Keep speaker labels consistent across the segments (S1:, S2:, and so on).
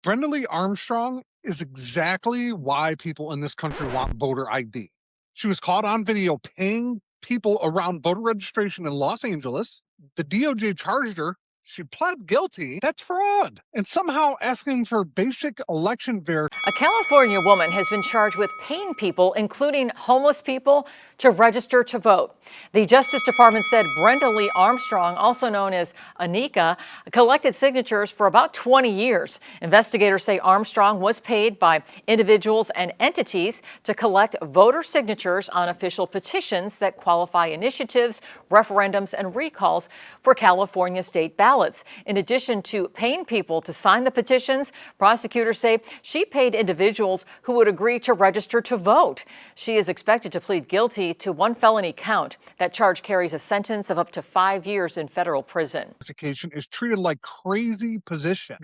S1: Brenda Lee Armstrong is exactly why people in this country want voter ID. She was caught on video paying people around voter registration in Los Angeles. The DOJ charged her. She pled guilty. That's fraud. And somehow asking for basic election verification.
S2: A California woman has been charged with paying people, including homeless people, to register to vote. The Justice Department said Brenda Lee Armstrong, also known as Anika, collected signatures for about 20 years. Investigators say Armstrong was paid by individuals and entities to collect voter signatures on official petitions that qualify initiatives, referendums, and recalls for California state ballots. In addition to paying people to sign the petitions, prosecutors say she paid individuals who would agree to register to vote. She is expected to plead guilty to one felony count. That charge carries a sentence of up to 5 years in federal prison.
S1: Verification is treated like crazy position.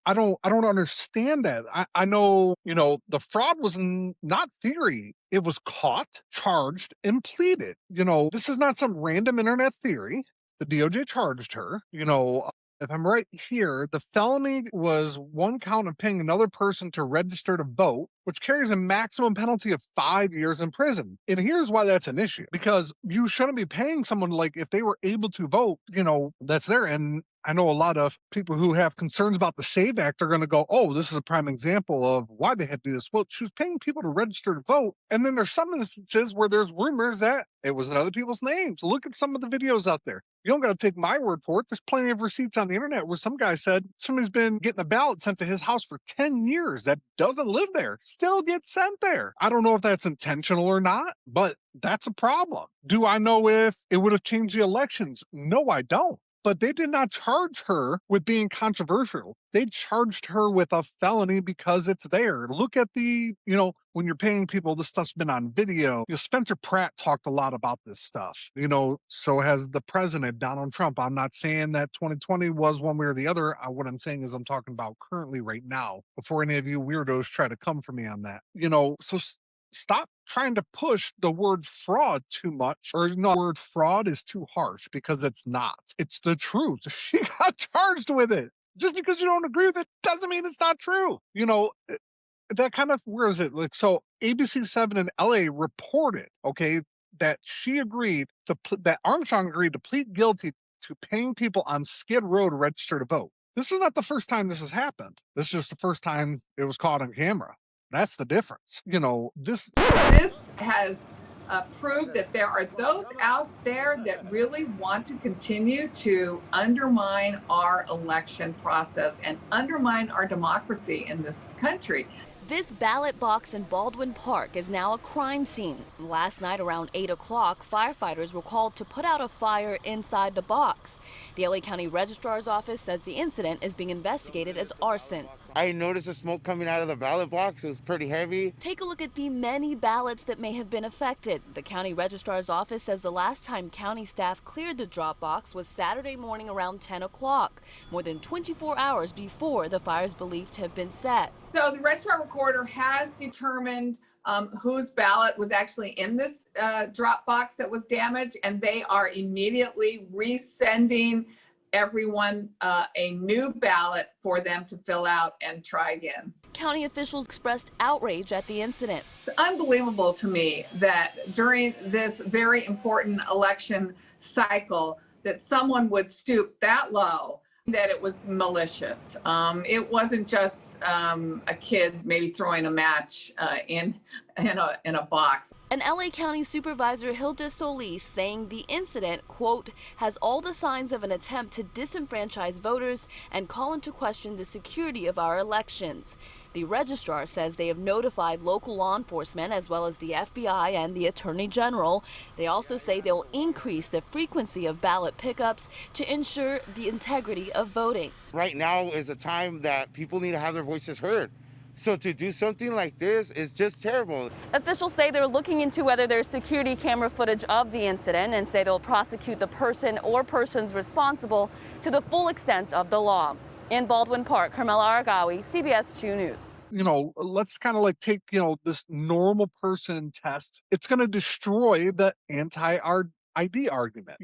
S1: I don't understand that. I know, the fraud was not theory. It was caught, charged, and pleaded. This is not some random internet theory. The DOJ charged her. If I'm right here, the felony was one count of paying another person to register to vote, which carries a maximum penalty of 5 years in prison. And here's why that's an issue. Because you shouldn't be paying someone, like, if they were able to vote, that's there. And I know a lot of people who have concerns about the SAVE Act are going to go, oh, this is a prime example of why they had to do this. Well, she was paying people to register to vote. And then there's some instances where there's rumors that it was in other people's names. Look at some of the videos out there. You don't got to take my word for it. There's plenty of receipts on the internet where some guy said somebody's been getting a ballot sent to his house for 10 years that doesn't live there, still gets sent there. I don't know if that's intentional or not, but that's a problem. Do I know if it would have changed the elections? No, I don't. But they did not charge her with being controversial. They charged her with a felony because it's there. Look at when you're paying people, this stuff's been on video. Spencer Pratt talked a lot about this stuff. So has the president, Donald Trump. I'm not saying that 2020 was one way or the other. What I'm saying is I'm talking about currently right now, before any of you weirdos try to come for me on that. Stop trying to push the word fraud too much, or the word fraud is too harsh, because it's not. It's the truth. She got charged with it. Just because you don't agree with it doesn't mean it's not true. That kind of, where is it? Like, so ABC7 in LA reported, okay, that that Armstrong agreed to plead guilty to paying people on Skid Row to register to vote. This is not the first time this has happened. This is just the first time it was caught on camera. That's the difference. This
S3: has proved that there are those out there that really want to continue to undermine our election process and undermine our democracy in this country.
S4: This ballot box in Baldwin Park is now a crime scene. Last night around 8 o'clock, firefighters were called to put out a fire inside the box. The LA County Registrar's Office says the incident is being investigated as arson.
S5: I noticed the smoke coming out of the ballot box. It was pretty heavy.
S4: Take a look at the many ballots that may have been affected. The County Registrar's Office says the last time county staff cleared the drop box was Saturday morning around 10 o'clock, more than 24 hours before the fire is believed to have been set.
S3: So the registrar recorder has determined whose ballot was actually in this drop box that was damaged, and they are immediately resending everyone a new ballot for them to fill out and try again.
S4: County officials expressed outrage at the incident.
S3: It's unbelievable to me that during this very important election cycle that someone would stoop that low, that it was malicious. It wasn't just a kid maybe throwing a match in a box.
S4: An LA County Supervisor, Hilda Solis, saying the incident, quote, has all the signs of an attempt to disenfranchise voters and call into question the security of our elections. The registrar says they have notified local law enforcement as well as the FBI and the Attorney General. They also say they'll increase the frequency of ballot pickups to ensure the integrity of voting.
S5: Right now is a time that people need to have their voices heard. So to do something like this is just terrible.
S4: Officials say they're looking into whether there's security camera footage of the incident and say they'll prosecute the person or persons responsible to the full extent of the law. In Baldwin Park, Carmela Aragawi, CBS 2 News.
S1: Let's kind of like take, this normal person test. It's going to destroy the ID argument.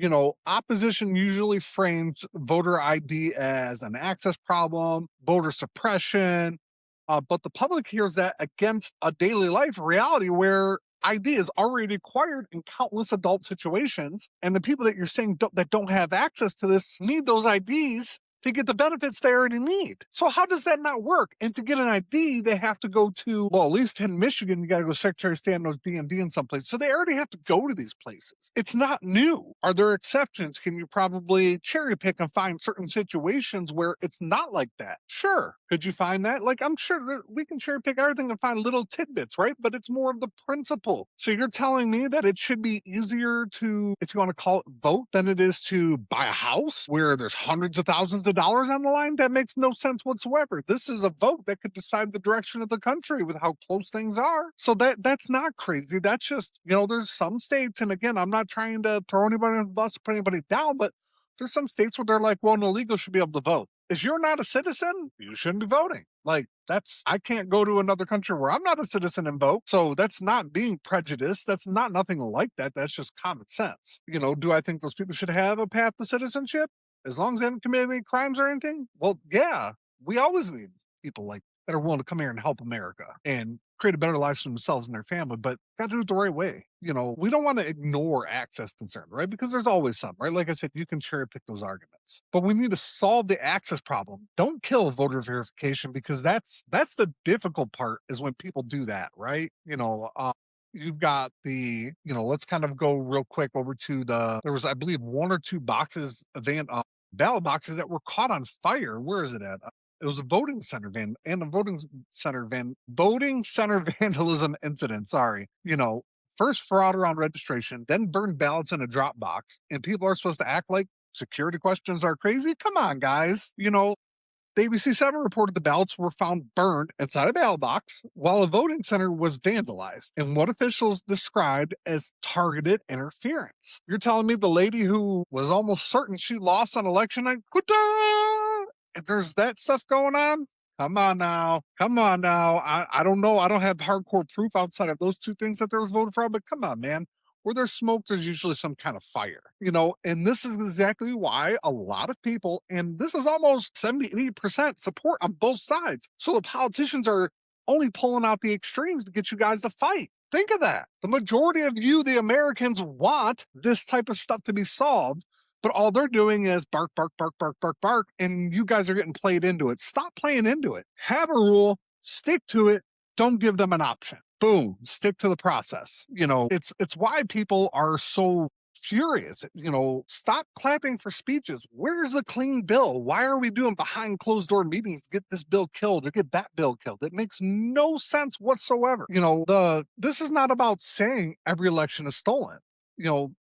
S1: Opposition usually frames voter ID as an access problem, voter suppression, but the public hears that against a daily life reality where ID is already required in countless adult situations, and the people that you're saying that don't have access to this need those IDs to get the benefits they already need. So how does that not work? And to get an ID, they have to go to, well, at least in Michigan, you got to go Secretary of State and DMV in some places. So they already have to go to these places. It's not new. Are there exceptions? Can you probably cherry pick and find certain situations where it's not like that? Sure. Could you find that? Like, I'm sure that we can cherry pick everything and find little tidbits, right? But it's more of the principle. So you're telling me that it should be easier to, if you want to call it vote, than it is to buy a house where there's hundreds of thousands of dollars on the line? That makes no sense whatsoever. This is a vote that could decide the direction of the country with how close things are. So that's not crazy. That's just, there's some states, and again, I'm not trying to throw anybody on the bus, put anybody down, but there's some states where they're like, well, an illegal should be able to vote. If you're not a citizen, you shouldn't be voting. Like, I can't go to another country where I'm not a citizen and vote. So that's not being prejudiced. That's not nothing like that. That's just common sense. Do I think those people should have a path to citizenship? As long as they haven't committed any crimes or anything? Well, yeah, we always need people like that are willing to come here and help America and create a better life for themselves and their family, but got to do it the right way. We don't want to ignore access concern, right? Because there's always some, right? Like I said, you can cherry pick those arguments, but we need to solve the access problem. Don't kill voter verification, because that's the difficult part, is when people do that, right? You've got let's kind of go real quick over to there was, I believe, one or two boxes of ballot boxes that were caught on fire. Where is it at? It was a voting center vandalism incident. Sorry. First fraud around registration, then burned ballots in a drop box, and people are supposed to act like security questions are crazy? Come on, guys. The ABC7 reported the ballots were found burned inside a ballot box while a voting center was vandalized in what officials described as targeted interference. You're telling me the lady who was almost certain she lost on election night, and there's that stuff going on? Come on now. I don't know. I don't have hardcore proof outside of those two things that there was voter fraud, but come on, man. Where there's smoke, there's usually some kind of fire, and this is exactly why a lot of people, and this is almost 70-80% support on both sides. So the politicians are only pulling out the extremes to get you guys to fight. Think of that. The majority of you, the Americans, want this type of stuff to be solved, but all they're doing is bark, bark, bark, bark, bark, bark, and you guys are getting played into it. Stop playing into it. Have a rule, stick to it, don't give them an option. Boom, stick to the process. It's why people are so furious. Stop clapping for speeches. Where's the clean bill? Why are we doing behind closed door meetings to get this bill killed or get that bill killed? It makes no sense whatsoever. This is not about saying every election is stolen.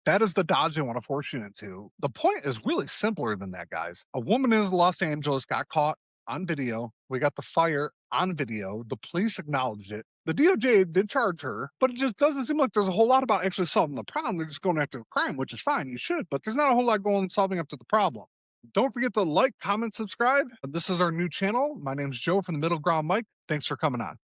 S1: That is the dodge they want to force you into. The point is really simpler than that, guys. A woman in Los Angeles got caught on video. We got the fire on video. The police acknowledged it. The DOJ did charge her, but it just doesn't seem like there's a whole lot about actually solving the problem. They're just going after the crime, which is fine. You should, but there's not a whole lot going solving up to the problem. Don't forget to like, comment, subscribe. This is our new channel. My name's Joe from the Middle Ground Mike. Thanks for coming on.